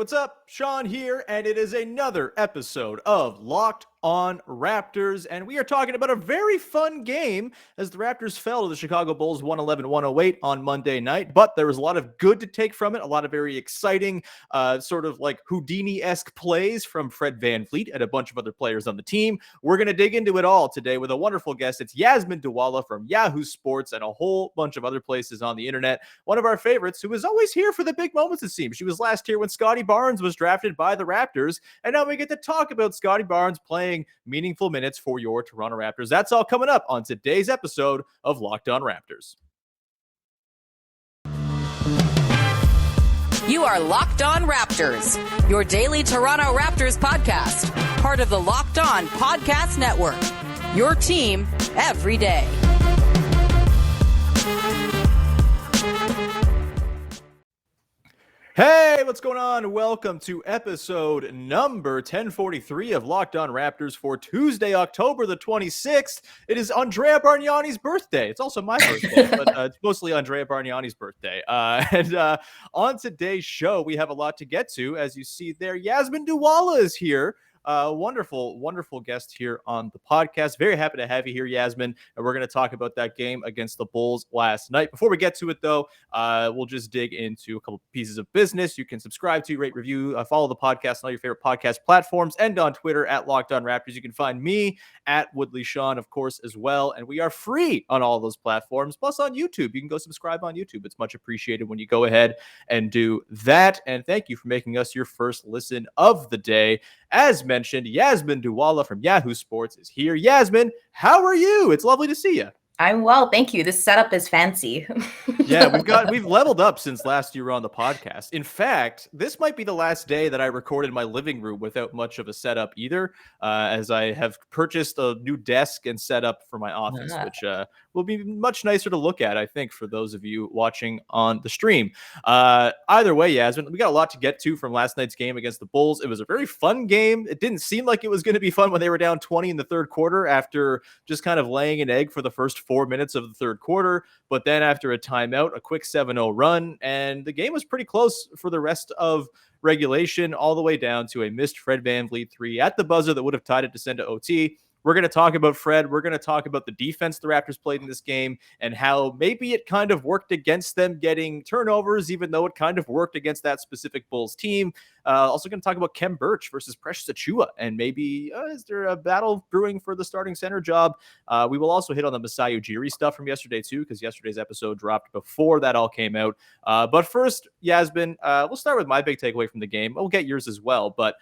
What's up? Sean here, and it is another episode of Locked on Raptors, and we are talking about a very fun game as the Raptors fell to the Chicago Bulls 111-108 on Monday night, but there was a lot of good to take from it, a lot of very exciting sort of like Houdini-esque plays from Fred VanVleet and a bunch of other players on the team. We're going to dig into it all today with a wonderful guest. It's Yasmin Duale from Yahoo Sports and a whole bunch of other places on the internet. One of our favorites who is always here for the big moments, it seems. She was last here when Scottie Barnes was drafted by the Raptors, and now we get to talk about Scottie Barnes playing meaningful minutes for your Toronto Raptors. That's all coming up on today's episode of Locked on Raptors. You are Locked on Raptors, your daily Toronto Raptors podcast, part of the Locked on Podcast Network, your team every day. Hey, what's going on? Welcome to episode number 1043 of Locked on Raptors for Tuesday, October the 26th. It is Andrea Bargnani's birthday. It's also my birthday, but it's mostly Andrea Bargnani's birthday. On today's show, we have a lot to get to. As you see there, Yasmin Duale is here. Wonderful guest here on the podcast. Very happy to have you here, Yasmin. And we're going to talk about that game against the Bulls last night. Before we get to it, though, we'll just dig into a couple pieces of business. You can subscribe to, rate, review, follow the podcast on all your favorite podcast platforms, and on Twitter at Locked on Raptors. You can find me at Woodley Sean, of course, as well. And we are free on all those platforms, plus on YouTube. You can go subscribe on YouTube. It's much appreciated when you go ahead and do that. And thank you for making us your first listen of the day. As mentioned, Yasmin Duale from Yahoo Sports is here. Yasmin, how are you? It's lovely to see you. I'm well, thank you. This setup is fancy. Yeah, we've leveled up since last you were on the podcast. In fact, this might be the last day that I recorded in my living room without much of a setup either, as I have purchased a new desk and setup for my office, which will be much nicer to look at, I think, for those of you watching on the stream. Either way, Yasmin, we got a lot to get to from last night's game against the Bulls. It was a very fun game. It didn't seem like it was going to be fun when they were down 20 in the third quarter after just kind of laying an egg for the first 4 minutes of the third quarter. But then after a timeout, a quick 7-0 run, and the game was pretty close for the rest of regulation, all the way down to a missed Fred VanVleet 3 at the buzzer that would have tied it to send to OT. We're going to talk about Fred. We're going to talk about the defense the Raptors played in this game and how maybe it kind of worked against them getting turnovers, even though it kind of worked against that specific Bulls team. Also going to talk about Khem Birch versus Precious Achiuwa, and maybe is there a battle brewing for the starting center job? We will also hit on the Masai Ujiri stuff from yesterday too, because yesterday's episode dropped before that all came out. But first, Yasmin, we'll start with my big takeaway from the game. We'll get yours as well, but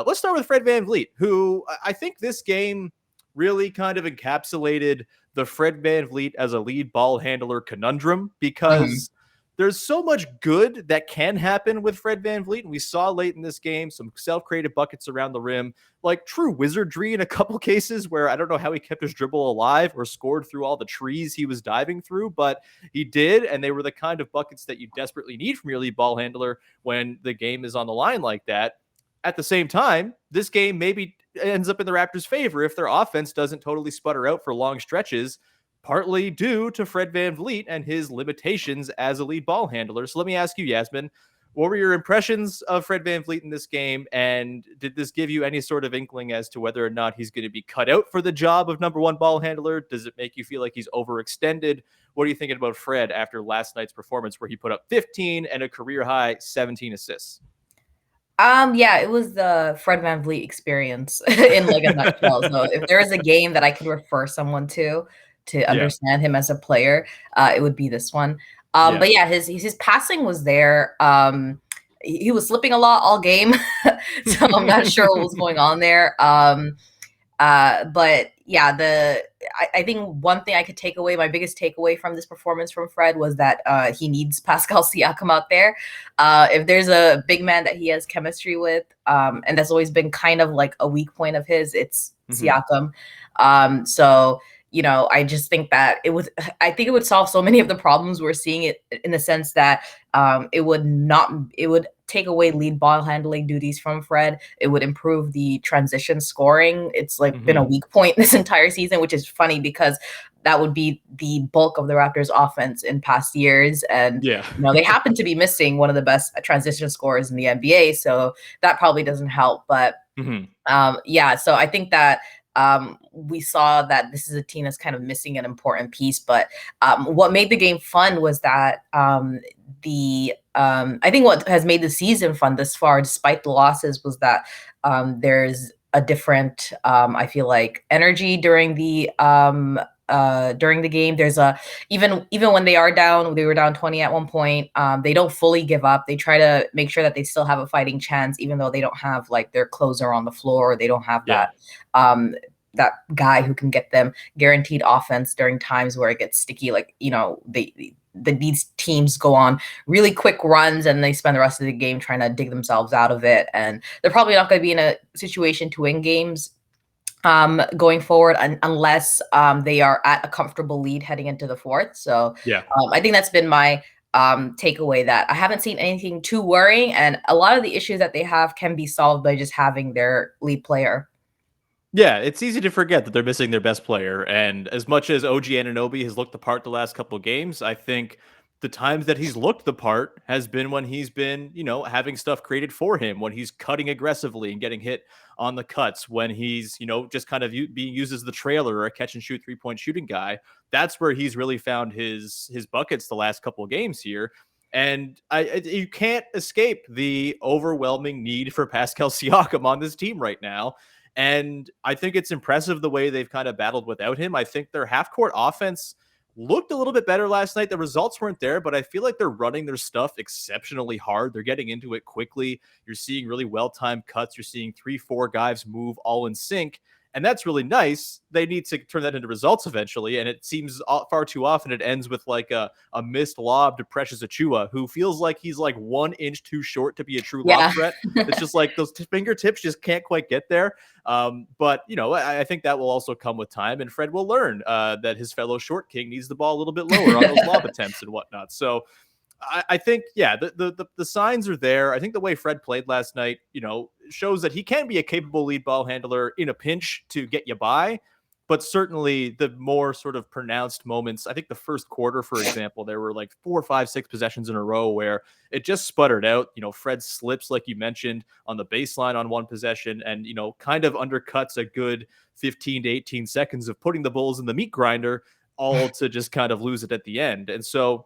let's start with Fred VanVleet, who I think this game really kind of encapsulated the Fred VanVleet as a lead ball handler conundrum, because there's so much good that can happen with Fred VanVleet. And we saw late in this game some self-created buckets around the rim, like true wizardry in a couple cases where I don't know how he kept his dribble alive or scored through all the trees he was diving through, but he did. And they were the kind of buckets that you desperately need from your lead ball handler when the game is on the line like that. At the same time, this game maybe ends up in the Raptors' favor if their offense doesn't totally sputter out for long stretches, partly due to Fred VanVleet and his limitations as a lead ball handler. So let me ask you, Yasmin, what were your impressions of Fred VanVleet in this game? And did this give you any sort of inkling as to whether or not he's going to be cut out for the job of number one ball handler? Does it make you feel like he's overextended? What are you thinking about Fred after last night's performance where he put up 15 and a career high 17 assists? Yeah, it was the Fred VanVleet experience in like a nutshell. So if there is a game that I could refer someone to understand him as a player, it would be this one. But yeah, his passing was there. He was slipping a lot all game, so I'm not sure what was going on there. But yeah, I think one thing I could take away, my biggest takeaway from this performance from Fred was that he needs Pascal Siakam out there. If there's a big man that he has chemistry with, and that's always been kind of like a weak point of his, it's Siakam. So I just think that I think it would solve so many of the problems we're seeing, it in the sense that it would take away lead ball handling duties from Fred. It would improve the transition scoring. It's like been a weak point this entire season, which is funny because that would be the bulk of the Raptors offense in past years. And, they happen to be missing one of the best transition scorers in the NBA. So that probably doesn't help. But so I think that we saw that this is a team that's kind of missing an important piece. But what made the game fun was that I think what has made the season fun this far, despite the losses, was that there's a different, I feel like, energy during the game. There's even when they were down 20 at one point, they don't fully give up. They try to make sure that they still have a fighting chance, even though they don't have like their closer on the floor, or they don't have that guy who can get them guaranteed offense during times where it gets sticky. Like, these teams go on really quick runs and they spend the rest of the game trying to dig themselves out of it. And they're probably not going to be in a situation to win games going forward unless they are at a comfortable lead heading into the fourth. So I think that's been my takeaway, that I haven't seen anything too worrying, and a lot of the issues that they have can be solved by just having their lead player. Yeah, it's easy to forget that they're missing their best player. And as much as OG Anunoby has looked the part the last couple of games, I think the times that he's looked the part has been when he's been, having stuff created for him, when he's cutting aggressively and getting hit on the cuts, when he's, just kind of being used as the trailer or a catch and shoot 3-point shooting guy. That's where he's really found his buckets the last couple of games here. And you can't escape the overwhelming need for Pascal Siakam on this team right now. And I think it's impressive the way they've kind of battled without him. I think their half-court offense looked a little bit better last night. The results weren't there, but I feel like they're running their stuff exceptionally hard. They're getting into it quickly. You're seeing really well-timed cuts. You're seeing 3-4 guys move all in sync. And that's really nice. They need to turn that into results eventually. And it seems far too often it ends with like a missed lob to Precious Achiuwa, who feels like he's like 1 inch too short to be a true lob threat. It's just like those fingertips just can't quite get there. But, I think that will also come with time. And Fred will learn that his fellow short king needs the ball a little bit lower on those lob attempts and whatnot. So I think, the signs are there. I think the way Fred played last night, shows that he can be a capable lead ball handler in a pinch to get you by. But certainly the more sort of pronounced moments, I think the first quarter, for example, there were like 4, 5, 6 possessions in a row where it just sputtered out. Fred slips, like you mentioned, on the baseline on one possession and, kind of undercuts a good 15 to 18 seconds of putting the Bulls in the meat grinder, all to just kind of lose it at the end. And so,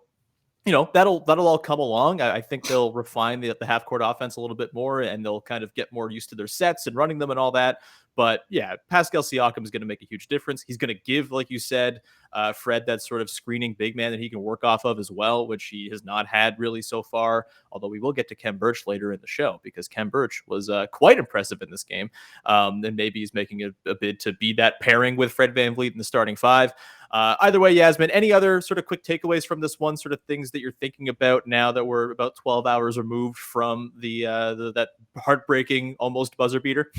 that'll all come along. I think they'll refine the half-court offense a little bit more, and they'll kind of get more used to their sets and running them and all that. But yeah, Pascal Siakam is going to make a huge difference. He's going to give, like you said, Fred that sort of screening big man that he can work off of as well, which he has not had really so far. Although we will get to Khem Birch later in the show, because Khem Birch was quite impressive in this game. And maybe he's making a bid to be that pairing with Fred VanVleet in the starting five. Either way, Yasmin, any other sort of quick takeaways from this one, sort of things that you're thinking about now that we're about 12 hours removed from that heartbreaking almost buzzer beater?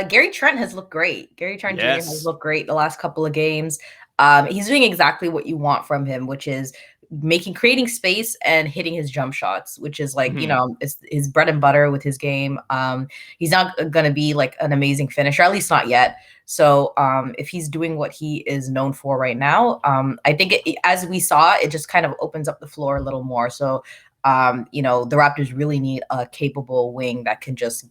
Gary Trent has looked great. Gary Trent Jr. has looked great the last couple of games. He's doing exactly what you want from him, which is creating space and hitting his jump shots, which is like, it's his bread and butter with his game. He's not going to be like an amazing finisher, at least not yet. So if he's doing what he is known for right now, I think as we saw, it just kind of opens up the floor a little more. So, the Raptors really need a capable wing that can just,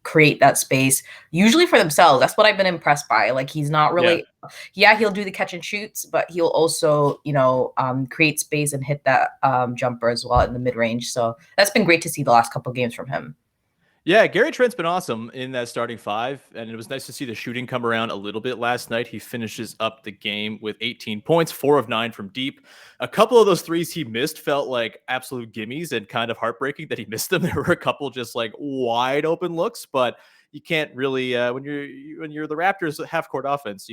create that space, usually for themselves. That's what I've been impressed by. Like, he's not really, he'll do the catch and shoots, but he'll also, create space and hit that jumper as well in the mid range. So that's been great to see the last couple of games from him. Yeah, Gary Trent's been awesome in that starting five, and it was nice to see the shooting come around a little bit last night. He finishes up the game with 18 points, 4 of 9 from deep. A couple of those threes he missed felt like absolute gimmies and kind of heartbreaking that he missed them. There were a couple just like wide open looks, but you can't really when you're the Raptors half court offense,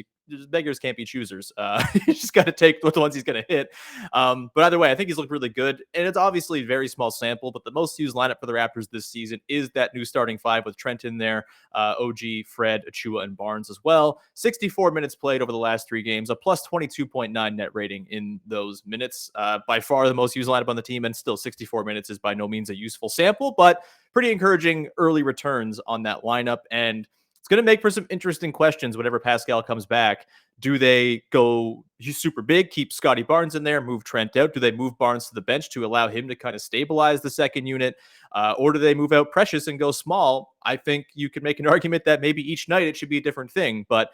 beggars can't be choosers. You just got to take the ones he's going to hit. But either way, I think he's looked really good, and it's obviously a very small sample. But the most used lineup for the Raptors this season is that new starting five with Trent in there, OG, Fred, Achiuwa, and Barnes as well. 64 minutes played over the last 3 games, a plus 22.9 net rating in those minutes. By far the most used lineup on the team, and still 64 minutes is by no means a useful sample, but pretty encouraging early returns on that lineup. And it's going to make for some interesting questions whenever Pascal comes back. Do they go super big, keep Scotty Barnes in there, move Trent out? Do they move Barnes to the bench to allow him to kind of stabilize the second unit? Or do they move out Precious and go small? I think you could make an argument that maybe each night it should be a different thing. But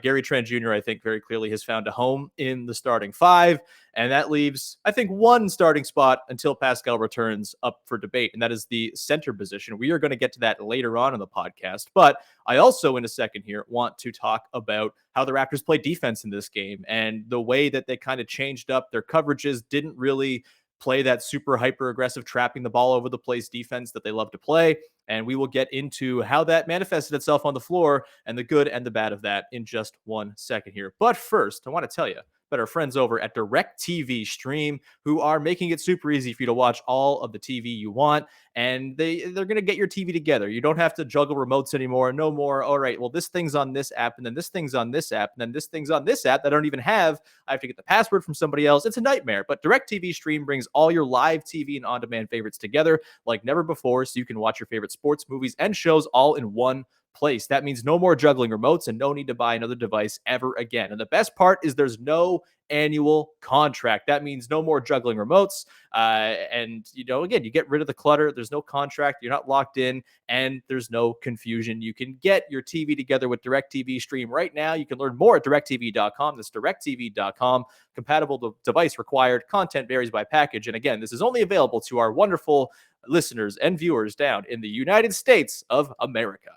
Gary Trent Jr., I think, very clearly has found a home in the starting five. And that leaves, I think, one starting spot until Pascal returns up for debate, and that is the center position. We are going to get to that later on in the podcast. But I also, in a second here, want to talk about how the Raptors play defense in this game and the way that they kind of changed up their coverages, didn't really play that super hyper aggressive trapping the ball over the place defense that they love to play. And we will get into how that manifested itself on the floor and the good and the bad of that in just one second here. But first, I want to tell you about our friends over at DirecTV Stream, who are making it super easy for you to watch all of the TV you want. And they're going to get your TV together. You don't have to juggle remotes anymore. No more, all right, well, this thing's on this app, and then this thing's on this app, and then this thing's on this app that I don't even have. I have to get the password from somebody else. It's a nightmare. But DirecTV Stream brings all your live TV and on-demand favorites together like never before, so you can watch your favorite sports, movies, and shows all in one place. That means no more juggling remotes and no need to buy another device ever again. And the best part is there's no annual contract. That means no more juggling remotes. And, again, you get rid of the clutter. There's no contract. You're not locked in, and there's no confusion. You can get your TV together with DirecTV Stream right now. You can learn more at directtv.com. That's directtv.com. Compatible device required. Content varies by package. And again, this is only available to our wonderful listeners and viewers down in the United States of America.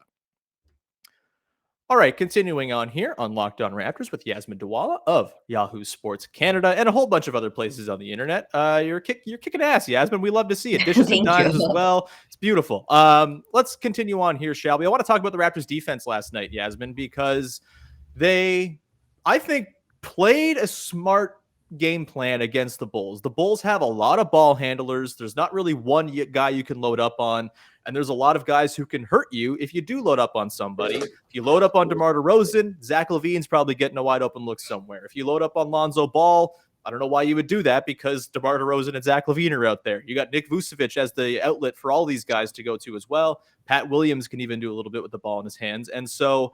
All right, continuing on here on Locked On Raptors with Yasmin Duale of Yahoo Sports Canada and a whole bunch of other places on the internet. You're kicking ass, Yasmin. We love to see it. Dishes and dimes as well. It's beautiful. Let's continue on here, shall we? I want to talk about the Raptors defense last night, Yasmin, because they, I think, played a smart game plan against the Bulls. The Bulls have a lot of ball handlers. There's not really one guy you can load up on. And there's a lot of guys who can hurt you if you do load up on somebody. If you load up on DeMar DeRozan, Zach LaVine's probably getting a wide open look somewhere. If you load up on Lonzo Ball, I don't know why you would do that, because DeMar DeRozan and Zach LaVine are out there. You got Nick Vucevic as the outlet for all these guys to go to as well. Pat Williams can even do a little bit with the ball in his hands. And so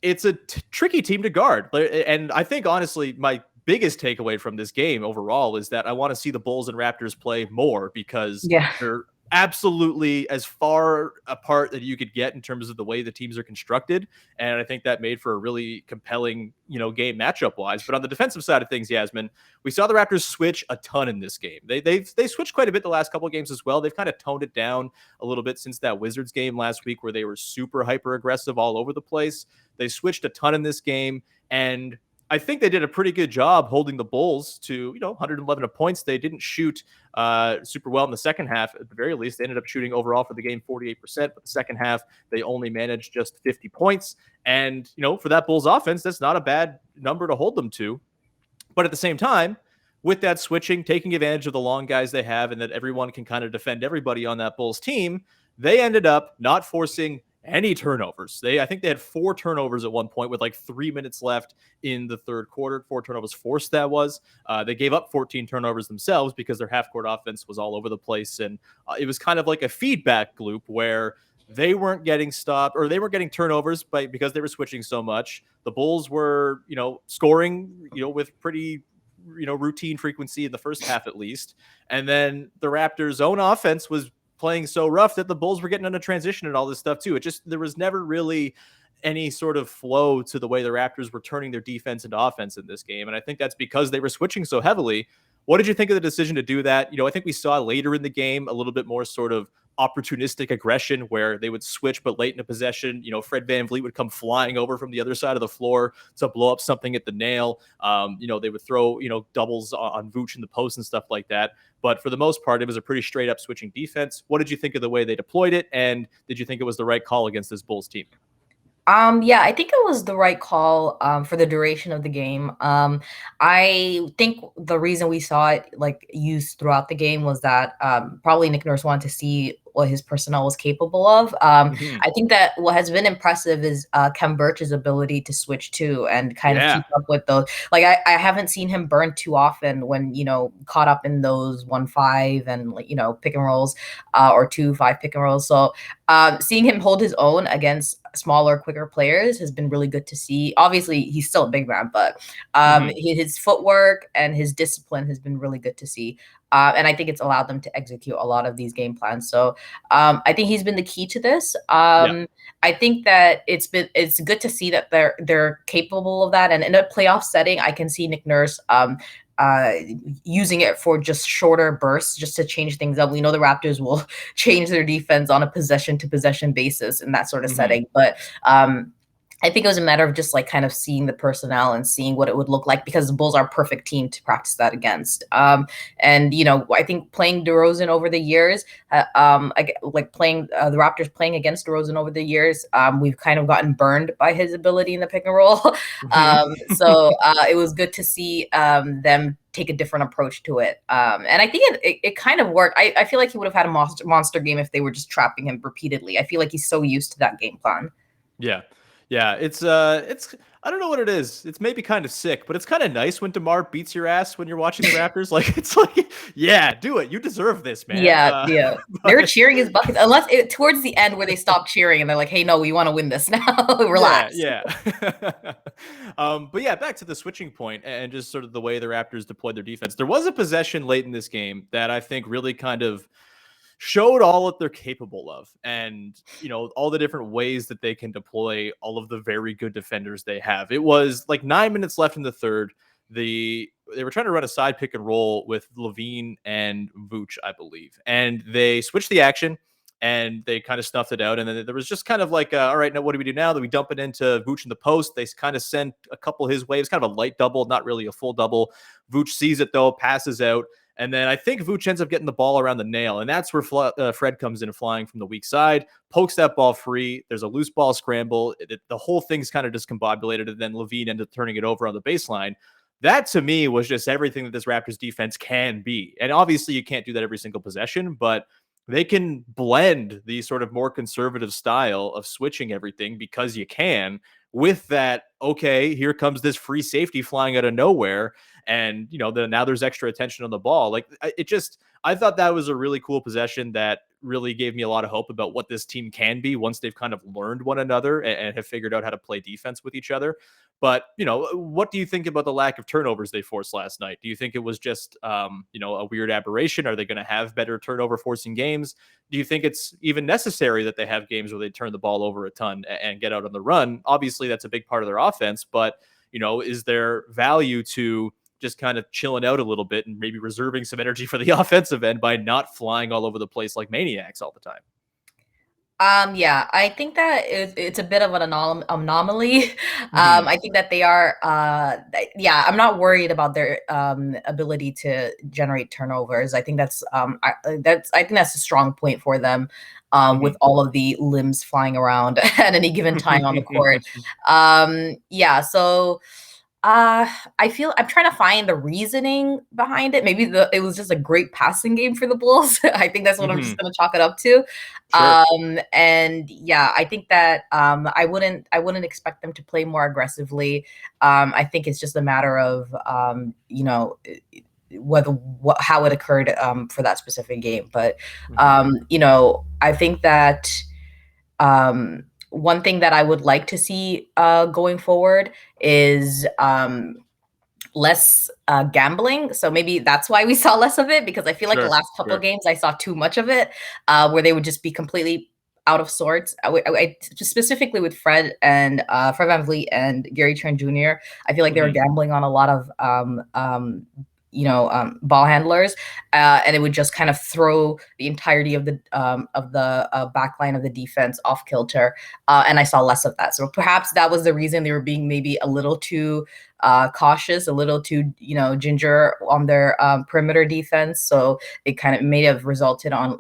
it's a tricky team to guard. And I think, honestly, my biggest takeaway from this game overall is that I want to see the Bulls and Raptors play more, because they're absolutely as far apart that you could get in terms of the way the teams are constructed. And I think that made for a really compelling, game matchup wise. But on the defensive side of things, Yasmin, we saw the Raptors switch a ton in this game. They switched quite a bit the last couple of games as well. They've kind of toned it down a little bit since that Wizards game last week, where they were super hyper aggressive all over the place. They switched a ton in this game, and I think they did a pretty good job holding the Bulls to, 111 points. They didn't shoot super well in the second half. At the very least, they ended up shooting overall for the game 48%, but the second half, they only managed just 50 points. And, for that Bulls offense, that's not a bad number to hold them to. But at the same time, with that switching, taking advantage of the long guys they have and that everyone can kind of defend everybody on that Bulls team, they ended up not forcing any turnovers. I think they had 4 turnovers at one point with like 3 minutes left in the third quarter. 4 turnovers forced, that was. They gave up 14 turnovers themselves because their half-court offense was all over the place. And it was kind of like a feedback loop where they weren't getting stopped, or they weren't getting turnovers because they were switching so much. The Bulls were, scoring, with pretty routine frequency in the first half at least. And then the Raptors' own offense was playing so rough that the Bulls were getting into transition and all this stuff too. There was never really any sort of flow to the way the Raptors were turning their defense into offense in this game. And I think that's because they were switching so heavily. What did you think of the decision to do that? I think we saw later in the game a little bit more sort of opportunistic aggression where they would switch, but late in a possession, Fred VanVleet would come flying over from the other side of the floor to blow up something at the nail. They would throw, doubles on Vooch in the post and stuff like that. But for the most part, it was a pretty straight up switching defense. What did you think of the way they deployed it? And did you think it was the right call against this Bulls team? Yeah, I think it was the right call for the duration of the game. I think the reason we saw it used throughout the game was that probably Nick Nurse wanted to see what his personnel was capable of. I think that what has been impressive is Khem Birch's ability to switch too and kind of keep up with those. I haven't seen him burn too often when caught up in those 1-5 and pick and rolls or 2-5 pick and rolls. So seeing him hold his own against smaller, quicker players has been really good to see. Obviously, he's still a big man, but his footwork and his discipline has been really good to see. And I think it's allowed them to execute a lot of these game plans. So I think he's been the key to this. I think that it's good to see that they're capable of that. And in a playoff setting, I can see Nick Nurse using it for just shorter bursts, just to change things up. We know the Raptors will change their defense on a possession-to-possession basis in that sort of setting. But I think it was a matter of just kind of seeing the personnel and seeing what it would look like, because the Bulls are a perfect team to practice that against. And I think playing DeRozan over the years, playing the Raptors playing against DeRozan over the years, we've kind of gotten burned by his ability in the pick and roll. So it was good to see them take a different approach to it. And I think it kind of worked. I feel like he would have had a monster game if they were just trapping him repeatedly. I feel like he's so used to that game plan. Yeah, it's I don't know what it is. It's maybe kind of sick, but it's kind of nice when DeMar beats your ass when you're watching the Raptors. Yeah, do it. You deserve this, man. Yeah. They were cheering his buckets, towards the end where they stopped cheering and they're like, "Hey, no, we want to win this now. Relax." Yeah. But yeah, back to the switching point and just sort of the way the Raptors deployed their defense. There was a possession late in this game that I think really kind of showed all that they're capable of, and all the different ways that they can deploy all of the very good defenders they have. It was 9 minutes left in the third. They were trying to run a side pick and roll with LaVine and Vooch, I believe, and they switched the action and they kind of snuffed it out. And then there was just kind of all right, now what do we do now? That we dump it into Vooch in the post. They kind of sent a couple his way. It's kind of a light double, not really a full double. Vooch sees it though, passes out. And then I think Vooch ends up getting the ball around the nail. And that's where Fred comes in flying from the weak side, pokes that ball free. There's a loose ball scramble. The whole thing's kind of discombobulated. And then LaVine ended up turning it over on the baseline. That to me was just everything that this Raptors defense can be. And obviously you can't do that every single possession, but they can blend the sort of more conservative style of switching everything because you can, with that, okay, here comes this free safety flying out of nowhere. And, now there's extra attention on the ball. I thought that was a really cool possession that really gave me a lot of hope about what this team can be once they've kind of learned one another and have figured out how to play defense with each other. But, what do you think about the lack of turnovers they forced last night? Do you think it was just, a weird aberration? Are they going to have better turnover forcing games? Do you think it's even necessary that they have games where they turn the ball over a ton and get out on the run? Obviously, that's a big part of their offense, but, is there value to just kind of chilling out a little bit and maybe reserving some energy for the offensive end by not flying all over the place like maniacs all the time? Yeah, I think that it's a bit of an anomaly. I think that they are, I'm not worried about their ability to generate turnovers. I think that's a strong point for them, with all of the limbs flying around at any given time on the court. So I feel I'm trying to find the reasoning behind it. Maybe it was just a great passing game for the Bulls. I think that's what I'm just going to chalk it up to. Sure. I think that I wouldn't expect them to play more aggressively. I think it's just a matter of how it occurred for that specific game. But I think that one thing that I would like to see going forward is less gambling. So maybe that's why we saw less of it, because I feel like the last couple of games I saw too much of it, where they would just be completely out of sorts. I specifically with Fred VanVleet and Gary Trent Jr. I feel like they were gambling on a lot of ball handlers, and it would just kind of throw the entirety of the back line of the defense off kilter. And I saw less of that. So perhaps that was the reason they were being maybe a little too cautious, a little too ginger on their perimeter defense. So it kind of may have resulted on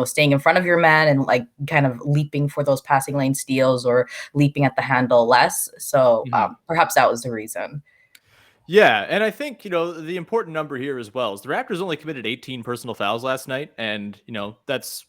staying in front of your man and like kind of leaping for those passing lane steals or leaping at the handle less. So perhaps that was the reason. Yeah, and I think, the important number here as well is the Raptors only committed 18 personal fouls last night, and, that's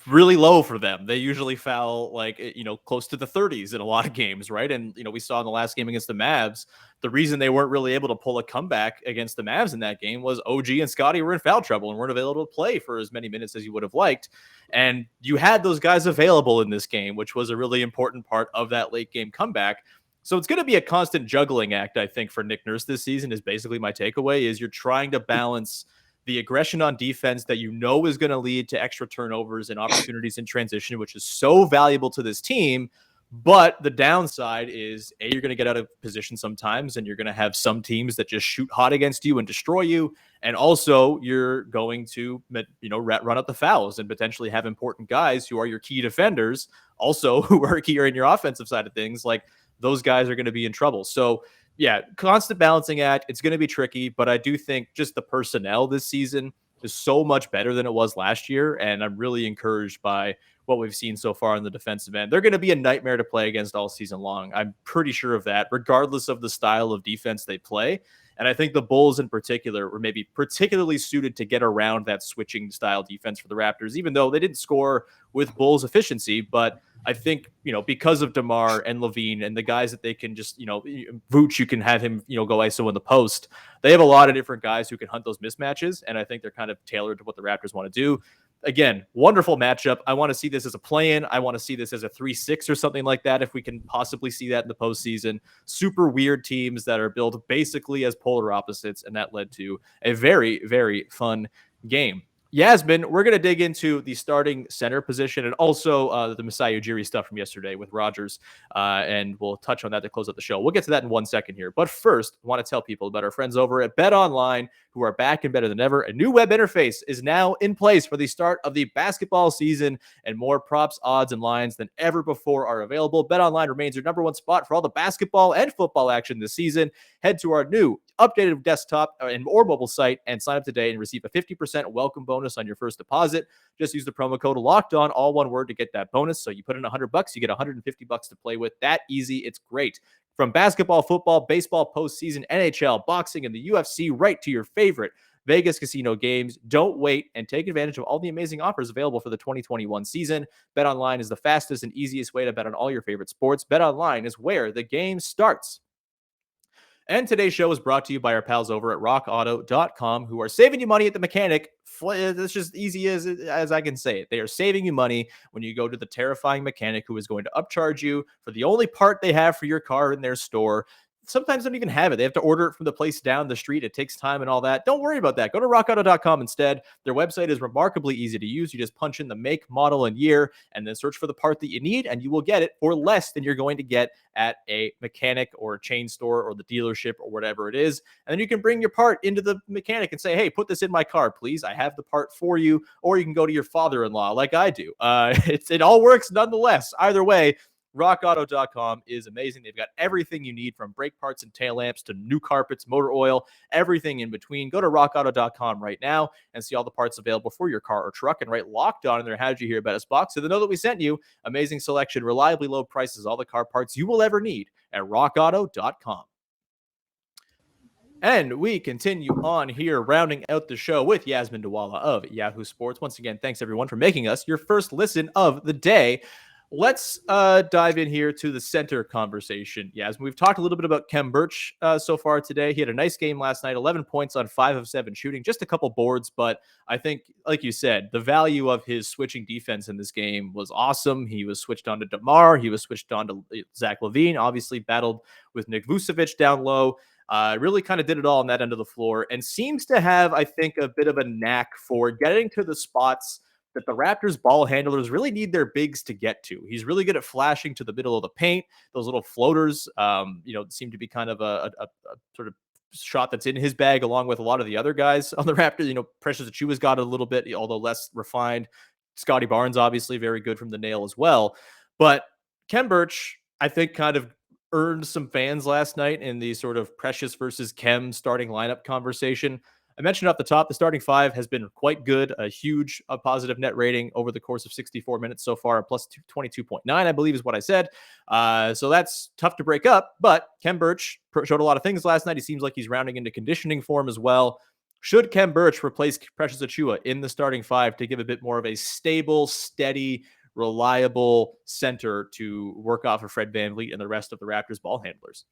really low for them. They usually foul like, close to the 30s in a lot of games, right? And, we saw in the last game against the Mavs, the reason they weren't really able to pull a comeback against the Mavs in that game was OG and Scotty were in foul trouble and weren't available to play for as many minutes as you would have liked. And you had those guys available in this game, which was a really important part of that late game comeback. So it's going to be a constant juggling act, I think, for Nick Nurse this season is basically my takeaway is you're trying to balance the aggression on defense that is going to lead to extra turnovers and opportunities in transition, which is so valuable to this team. But the downside is, you're going to get out of position sometimes, and you're going to have some teams that just shoot hot against you and destroy you. And also, you're going to, run up the fouls and potentially have important guys who are your key defenders, also who are key in your offensive side of things, like those guys are going to be in trouble. So yeah, constant balancing act. It's going to be tricky, but I do think just the personnel this season is so much better than it was last year. And I'm really encouraged by what we've seen so far in the defensive end. They're going to be a nightmare to play against all season long. I'm pretty sure of that, regardless of the style of defense they play. And I think the Bulls in particular were maybe particularly suited to get around that switching style defense for the Raptors, even though they didn't score with Bulls efficiency. But I think, because of DeMar and Levine and the guys that they can just, Vooch, you can have him, go ISO in the post. They have a lot of different guys who can hunt those mismatches. And I think they're kind of tailored to what the Raptors want to do. Again, wonderful matchup. I want to see this as a play-in. I want to see this as a 3-6 or something like that, if we can possibly see that in the postseason. Super weird teams that are built basically as polar opposites, and that led to a very, very fun game. Yasmin, we're going to dig into the starting center position and also the Masai Ujiri stuff from yesterday with Rodgers, and we'll touch on that to close out the show. We'll get to that in 1 second here. But first, I want to tell people about our friends over at BetOnline, who are back and better than ever. A new web interface is now in place for the start of the basketball season, and more props, odds, and lines than ever before are available. BetOnline remains your number one spot for all the basketball and football action this season. Head to our new updated desktop or mobile site and sign up today and receive a 50% welcome bonus on your first deposit. Just use the promo code LOCKEDON, all one word, to get that bonus. So you put in $100, you get $150 to play with. That easy. It's great. From basketball, football, baseball, postseason, NHL, boxing, and the UFC, right to your favorite Vegas casino games. Don't wait and take advantage of all the amazing offers available for the 2021 season. BetOnline is the fastest and easiest way to bet on all your favorite sports. BetOnline is where the game starts. And today's show is brought to you by our pals over at rockauto.com, who are saving you money at the mechanic. It's just easy as I can say it. They are saving you money when you go to the terrifying mechanic who is going to upcharge you for the only part they have for your car in their store. Sometimes don't even have it. They have to order it from the place down the street. It takes time and all that. Don't worry about that. Go to rockauto.com instead. Their website is remarkably easy to use. You just punch in the make, model, and year, and then search for the part that you need, and you will get it for less than you're going to get at a mechanic or a chain store or the dealership or whatever it is. And then you can bring your part into the mechanic and say, hey, put this in my car, please. I have the part for you. Or you can go to your father-in-law like I do. It all works nonetheless. Either way, rockauto.com is amazing. They've got everything you need, from brake parts and tail lamps to new carpets, motor oil, everything in between. Go to rockauto.com right now and see all the parts available for your car or truck, and write Locked On in their How'd You Hear About Us box so they know that we sent you. Amazing selection, reliably low prices, all the car parts you will ever need at rockauto.com. And we continue on here, rounding out the show with Yasmin Duale of Yahoo Sports. Once again, thanks everyone for making us your first listen of the day. Let's dive in here to the center conversation. Yasmin, we've talked a little bit about Khem Birch so far today. He had a nice game last night, 11 points on 5 of 7 shooting, just a couple boards. But I think, like you said, the value of his switching defense in this game was awesome. He was switched on to DeMar. He was switched on to Zach LaVine, obviously battled with Nick Vucevic down low. Really kind of did it all on that end of the floor, and seems to have, I think, a bit of a knack for getting to the spots that the Raptors ball handlers really need their bigs to get to. He's really good at flashing to the middle of the paint. Those little floaters, seem to be kind of a sort of shot that's in his bag, along with a lot of the other guys on the Raptors. You know, Precious Achiuwa's got it a little bit, although less refined. Scotty Barnes, obviously very good from the nail as well. But Khem Birch, I think, kind of earned some fans last night in the sort of Precious versus Khem starting lineup conversation. I mentioned off the top, the starting five has been quite good, a huge positive net rating over the course of 64 minutes so far, plus 22.9, I believe is what I said. So that's tough to break up, but Khem Birch showed a lot of things last night. He seems like he's rounding into conditioning form as well. Should Khem Birch replace Precious Achiuwa in the starting five to give a bit more of a stable, steady, reliable center to work off of Fred VanVleet and the rest of the Raptors ball handlers?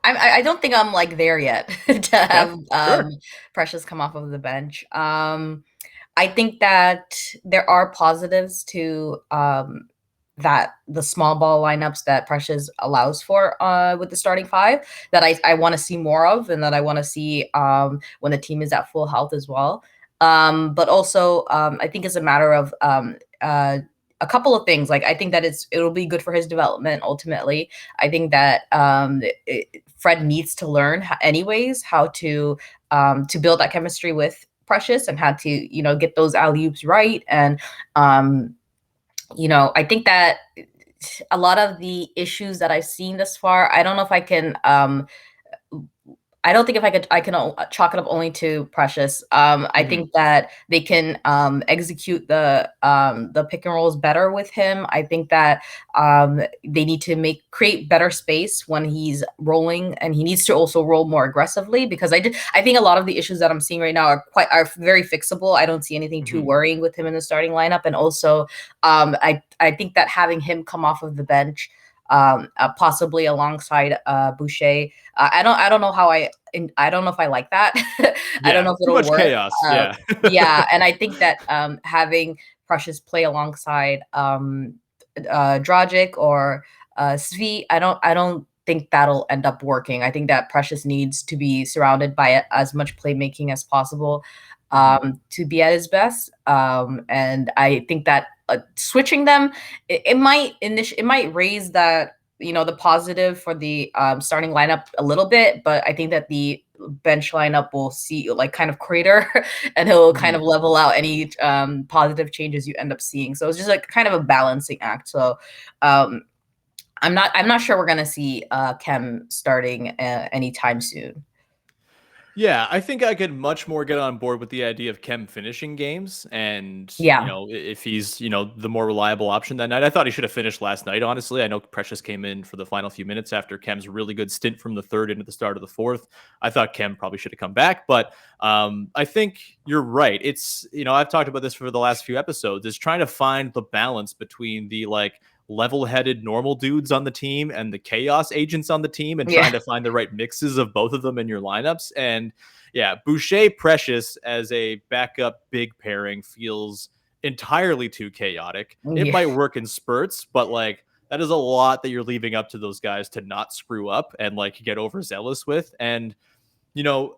I don't think I'm like there yet to have sure. Precious come off of the bench. I think that there are positives to that the small ball lineups that Precious allows for with the starting five that I want to see more of, and that I want to see when the team is at full health as well. But also, I think it's a matter of a couple of things. Like, I think that it'll be good for his development ultimately. I think that Fred needs to learn anyways how to build that chemistry with Precious and how to, get those alley-oops right. And I think that a lot of the issues that I've seen thus far, I don't know if I can I don't think I can chalk it up only to Precious. I think that they can execute the pick and rolls better with him. I think that they need to create better space when he's rolling, and he needs to also roll more aggressively, because I think a lot of the issues that I'm seeing right now are very fixable. I don't see anything too worrying with him in the starting lineup. And also I think that having him come off of the bench, possibly alongside Boucher. I don't know if I like that. I don't know if it'll too much work. Chaos. Yeah, and I think that having Precious play alongside Dragic or Svi, I don't think that'll end up working. I think that Precious needs to be surrounded by as much playmaking as possible to be at his best. And I think that switching them, it might raise that, the positive for the starting lineup a little bit, but I think that the bench lineup will see kind of crater and it will kind of level out any positive changes you end up seeing. So it's just like kind of a balancing act. So I'm not sure we're gonna see Khem starting anytime soon. Yeah, I think I could much more get on board with the idea of Khem finishing games, and if he's the more reliable option that night. I thought he should have finished last night, honestly. I know Precious came in for the final few minutes after Khem's really good stint from the third into the start of the fourth. I thought Khem probably should have come back, but I think you're right. It's I've talked about this for the last few episodes, is trying to find the balance between the level-headed normal dudes on the team and the chaos agents on the team, and trying to find the right mixes of both of them in your lineups. And Boucher Precious as a backup big pairing feels entirely too chaotic. It might work in spurts, but that is a lot that you're leaving up to those guys to not screw up and get overzealous with. And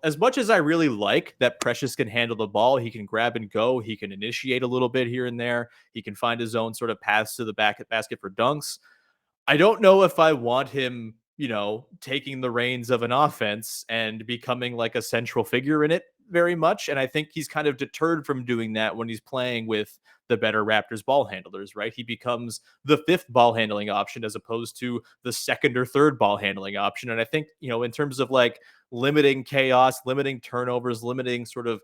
as much as I really like that Precious can handle the ball, he can grab and go, he can initiate a little bit here and there, he can find his own sort of paths to the basket for dunks. I don't know if I want him, taking the reins of an offense and becoming a central figure in it very much. And I think he's kind of deterred from doing that when he's playing with the better Raptors ball handlers, right? He becomes the fifth ball handling option as opposed to the second or third ball handling option. And I think, in terms of limiting chaos, limiting turnovers, limiting sort of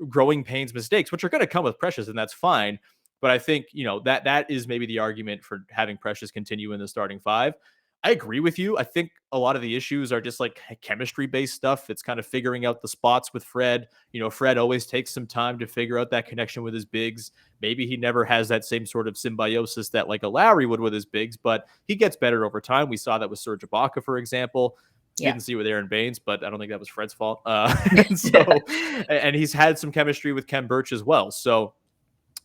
growing pains mistakes, which are going to come with Precious, and that's fine. But I think, that is maybe the argument for having Precious continue in the starting five. I agree with you. I think a lot of the issues are just chemistry-based stuff. It's kind of figuring out the spots with Fred. Fred always takes some time to figure out that connection with his bigs. Maybe he never has that same sort of symbiosis that a Lowry would with his bigs, but he gets better over time. We saw that with Serge Ibaka, for example. Didn't see it with Aaron Baines, but I don't think that was Fred's fault. And he's had some chemistry with Khem Birch as well. So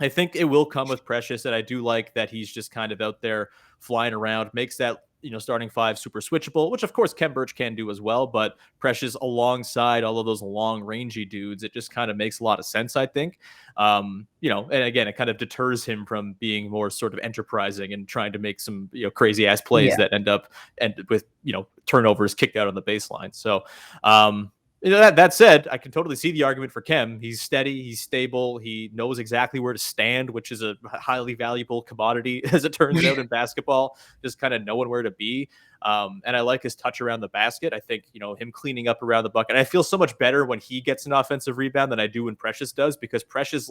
I think it will come with Precious, and I do like that he's just kind of out there flying around, makes that starting five super switchable, which of course Khem Birch can do as well, but Precious alongside all of those long rangy dudes, it just kind of makes a lot of sense, I think. And again, it kind of deters him from being more sort of enterprising and trying to make some crazy ass plays that end with turnovers kicked out on the baseline. So that said, I can totally see the argument for Khem. He's steady, he's stable, he knows exactly where to stand, which is a highly valuable commodity, as it turns out in basketball, just kind of knowing where to be. And I like his touch around the basket. I think, him cleaning up around the bucket. I feel so much better when he gets an offensive rebound than I do when Precious does, because Precious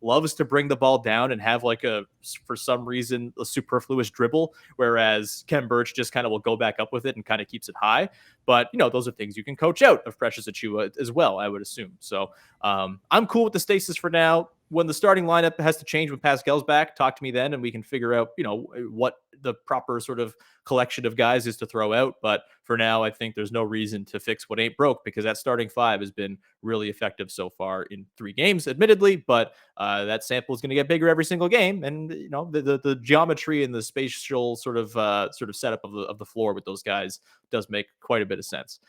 loves to bring the ball down and have for some reason, a superfluous dribble, whereas Khem Birch just kind of will go back up with it and kind of keeps it high. But, those are things you can coach out of Precious Achiuwa as well, I would assume. So I'm cool with the stasis for now. When the starting lineup has to change when Pascal's back, talk to me then, and we can figure out, what the proper sort of collection of guys is to throw out. But for now, I think there's no reason to fix what ain't broke, because that starting five has been really effective so far in 3 games, admittedly, but that sample is going to get bigger every single game. And, the geometry and the spatial sort of setup of the floor with those guys does make quite a bit of sense.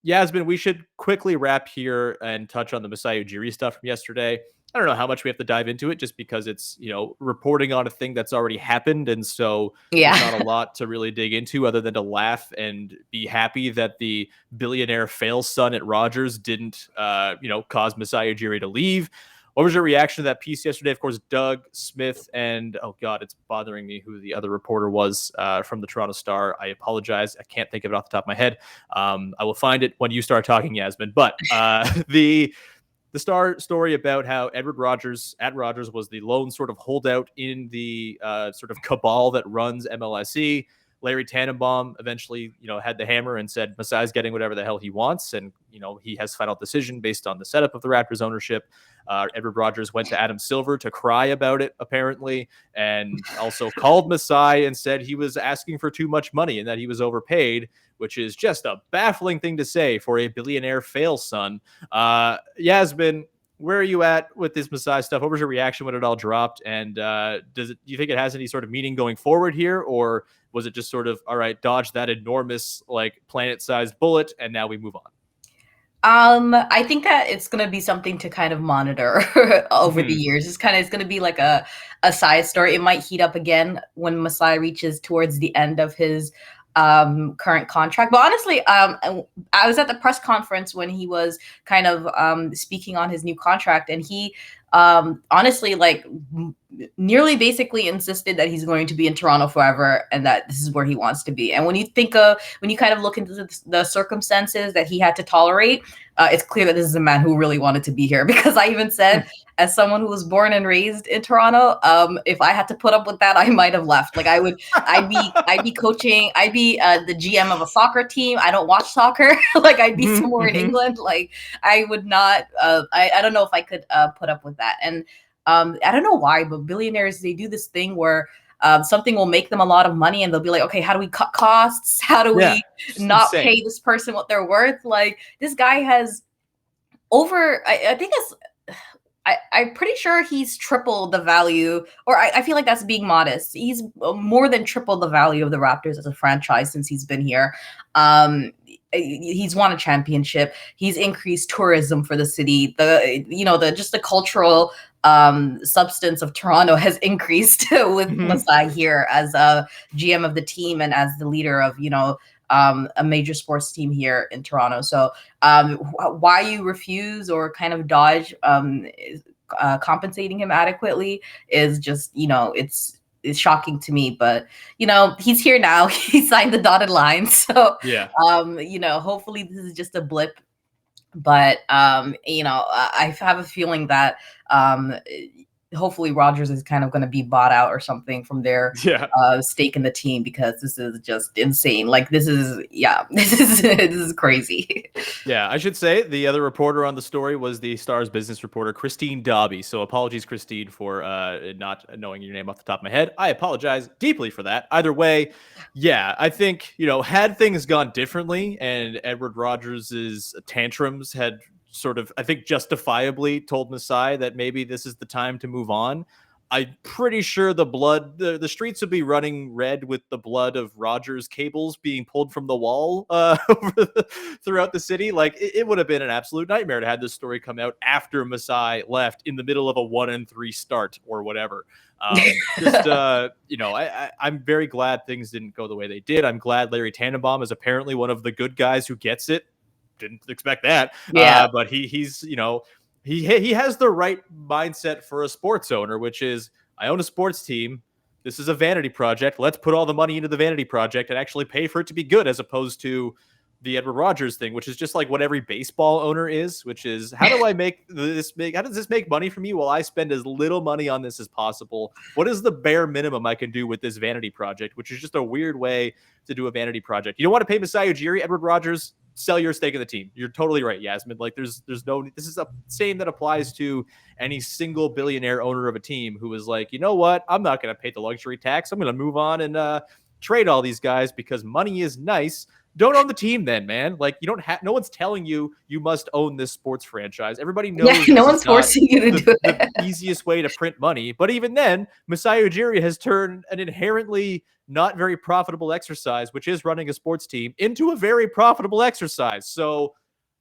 Yasmin, we should quickly wrap here and touch on the Masai Ujiri stuff from yesterday. I don't know how much we have to dive into it, just because it's, reporting on a thing that's already happened. And so there's not a lot to really dig into other than to laugh and be happy that the billionaire fail son at Rogers didn't, cause Masai Ujiri to leave. What was your reaction to that piece yesterday? Of course, Doug Smith and, oh God, it's bothering me who the other reporter was from the Toronto Star. I apologize. I can't think of it off the top of my head. I will find it when you start talking, Yasmin. But the Star story about how Edward Rogers was the lone sort of holdout in the sort of cabal that runs MLSE. Larry Tannenbaum eventually, had the hammer and said Masai's getting whatever the hell he wants. And, he has final decision based on the setup of the Raptors ownership. Edward Rogers went to Adam Silver to cry about it, apparently, and also called Masai and said he was asking for too much money and that he was overpaid, which is just a baffling thing to say for a billionaire fail son. Yasmin, where are you at with this Masai stuff? What was your reaction when it all dropped? And do you think it has any sort of meaning going forward here? Or was it just sort of, all right, dodge that enormous, planet-sized bullet, and now we move on? I think that it's going to be something to kind of monitor over the years. It's going to be like a side story. It might heat up again when Masai reaches towards the end of his current contract. But honestly, I was at the press conference when he was kind of speaking on his new contract, and he honestly nearly basically insisted that he's going to be in Toronto forever and that this is where he wants to be. And when you kind of look into the circumstances that he had to tolerate, it's clear that this is a man who really wanted to be here, because I even said, as someone who was born and raised in Toronto, if I had to put up with that, I might have left. I'd be coaching, I'd be the GM of a soccer team. I don't watch soccer. I'd be somewhere in England. I would not, I don't know if I could put up with that. And I don't know why, but billionaires, they do this thing where something will make them a lot of money and they'll be like, okay, how do we cut costs? How do we not pay this person what they're worth? This guy has I think I'm pretty sure he's tripled the value, or I feel like that's being modest. He's more than tripled the value of the Raptors as a franchise since he's been here. He's won a championship. He's increased tourism for the city. The cultural substance of Toronto has increased with Masai here as a GM of the team and as the leader of, a major sports team here in Toronto. So why you refuse or kind of dodge compensating him adequately is just, it's shocking to me. But, he's here now. He signed the dotted line. So, hopefully this is just a blip. But, I have a feeling that hopefully Rogers is kind of going to be bought out or something from their stake in the team, because this is just insane. This is crazy. Yeah, I should say the other reporter on the story was the Star's business reporter, Christine Dobby. So apologies, Christine, for not knowing your name off the top of my head. I apologize deeply for that. Either way, I think, had things gone differently and Edward Rogers' tantrums had sort of, I think, justifiably told Masai that maybe this is the time to move on, I'm pretty sure the streets would be running red with the blood of Rogers cables being pulled from the wall throughout the city. Like it would have been an absolute nightmare to have this story come out after Masai left in the middle of a 1-3 start or whatever. I'm very glad things didn't go the way they did. I'm glad Larry Tannenbaum is apparently one of the good guys who gets it. Didn't expect that. Yeah. But he's he has the right mindset for a sports owner, which is, I own a sports team. This is a vanity project. Let's put all the money into the vanity project and actually pay for it to be good, as opposed to the Edward Rogers thing, which is just like what every baseball owner is, which is, how do I how does this make money for me while I spend as little money on this as possible? What is the bare minimum I can do with this vanity project, which is just a weird way to do a vanity project. You don't want to pay Masai Ujiri, Edward Rogers, sell your stake in the team. You're totally right, Yasmin. Like there's no, this is a same that applies to any single billionaire owner of a team who is like, you know what? I'm not going to pay the luxury tax. I'm going to move on and trade all these guys because money is nice. Don't own the team then, man. Like you don't have, no one's telling you must own this sports franchise. Everybody knows. Yeah, no one's forcing you to do it. The easiest way to print money. But even then, Masai Ujiri has turned an inherently not very profitable exercise, which is running a sports team, into a very profitable exercise. So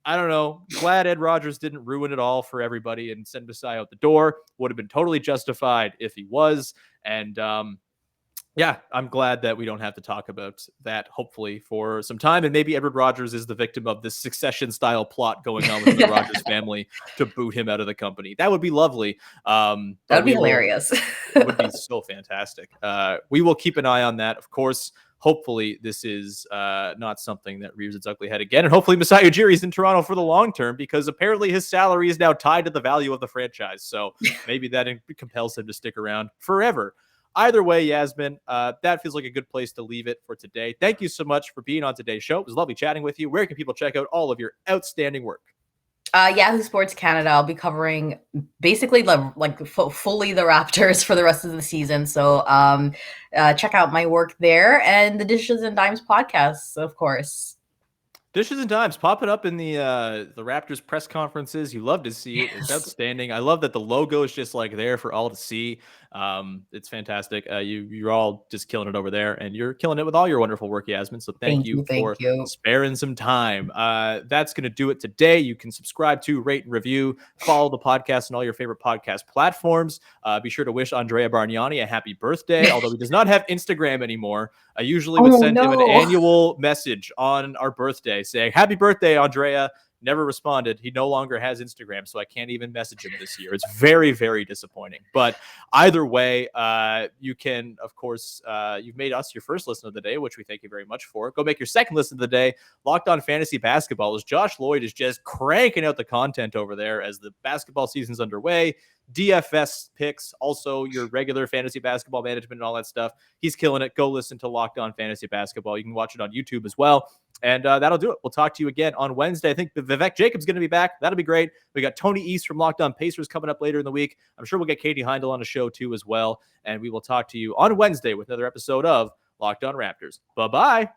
I don't know. Glad Ed Rogers didn't ruin it all for everybody and send Masai out the door. Would have been totally justified if he was. And yeah, I'm glad that we don't have to talk about that, hopefully, for some time. And maybe Edward Rogers is the victim of this Succession-style plot going on with the Rogers family to boot him out of the company. That would be lovely. That would be hilarious. It would be so fantastic. We will keep an eye on that, of course. Hopefully, this is not something that rears its ugly head again. And hopefully, Masai Ujiri is in Toronto for the long term, because apparently his salary is now tied to the value of the franchise. So maybe that compels him to stick around forever. Either way, Yasmin, that feels like a good place to leave it for today. Thank you so much for being on today's show. It was lovely chatting with you. Where can people check out all of your outstanding work? Yahoo Sports Canada. I'll be covering basically fully the Raptors for the rest of the season. So check out my work there, and the Dishes and Dimes podcasts, of course. Dishes and Dimes popping up in the Raptors press conferences. You love to see it. It's outstanding. I love that the logo is just like there for all to see. It's fantastic. You're all just killing it over there, and you're killing it with all your wonderful work, Yasmin. So thank you for sparing some time. That's going to do it today. You can subscribe to, rate, and review, follow the podcast on all your favorite podcast platforms. Be sure to wish Andrea Bargnani a happy birthday, although he does not have Instagram anymore. I usually would send him an annual message on our birthday saying, "Happy birthday, Andrea." Never responded. He no longer has Instagram, so I can't even message him this year. It's very, very disappointing. But either way, you can, of course, you've made us your first listen of the day, which we thank you very much for. Go make your second listen of the day. Locked On Fantasy Basketball, as Josh Lloyd is just cranking out the content over there as the basketball season's underway. DFS picks, also your regular fantasy basketball management and all that stuff. He's killing it. Go listen to Locked On Fantasy Basketball. You can watch it on YouTube as well. And that'll do it. We'll talk to you again on Wednesday. I think Vivek Jacobs going to be back. That'll be great. We got Tony East from Locked On Pacers coming up later in the week. I'm sure we'll get Katie Heindel on the show too as well. And we will talk to you on Wednesday with another episode of Locked On Raptors. Bye-bye.